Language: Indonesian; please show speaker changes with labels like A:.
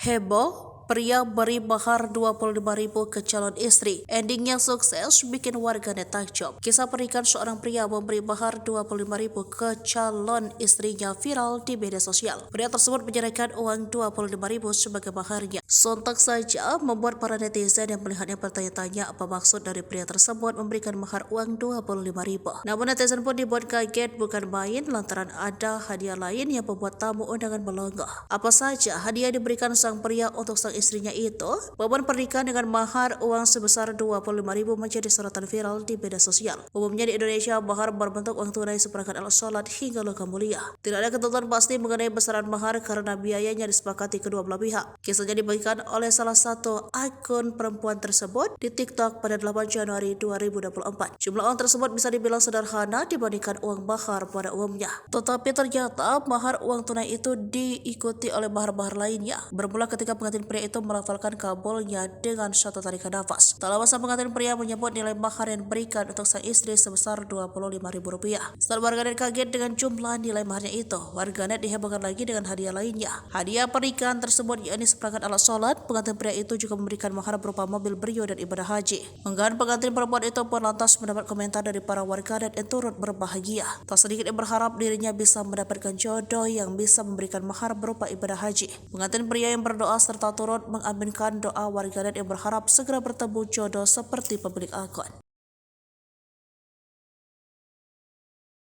A: Heboh, pria beri mahar 25.000 ke calon istri. Endingnya sukses bikin warganet takjub. Kisah pernikahan seorang pria memberi mahar 25.000 ke calon istrinya viral di media sosial. Pria tersebut menyerahkan uang 25.000 sebagai maharnya. Sontak saja membuat para netizen yang melihatnya bertanya-tanya apa maksud dari pria tersebut memberikan mahar uang 25.000. Namun netizen pun dibuat kaget bukan main lantaran ada hadiah lain yang membuat tamu undangan melongo. Apa saja hadiah diberikan sang pria untuk sang istrinya itu? Momen pernikahan dengan mahar uang sebesar 25.000 menjadi sorotan viral di media sosial. Umumnya di Indonesia, mahar berbentuk uang tunai seperangkat alat sholat hingga logam mulia. Tidak ada ketentuan pasti mengenai besaran mahar karena biayanya disepakati kedua belah pihak. Kisahnya dibagikan oleh salah satu akun perempuan tersebut di TikTok pada 8 Januari 2024. Jumlah uang tersebut bisa dibilang sederhana dibandingkan uang mahar pada umumnya. Tetapi ternyata mahar uang tunai itu diikuti oleh mahar-mahar lainnya. Bermula ketika pengantin pria itu melafalkan kabulnya dengan satu tarikan nafas. Tak lama sang pengantin pria menyebut nilai mahar yang diberikan untuk sang istri sebesar Rp25.000. Setelah warganet kaget dengan jumlah nilai maharnya itu, warganet dihebohkan lagi dengan hadiah lainnya. Hadiah pernikahan tersebut yakni seperangkat alat sholat. Pengantin pria itu juga memberikan mahar berupa mobil Brio dan ibadah haji. Unggahan pengantin perempuan itu pun lantas mendapat komentar dari para warganet yang turut berbahagia. Tak sedikit yang berharap dirinya bisa mendapatkan jodoh yang bisa memberikan mahar berupa ibadah haji. Pengantin pria yang berdoa serta turut mengaminkan doa warganet yang berharap segera bertemu jodoh seperti pemilik akun.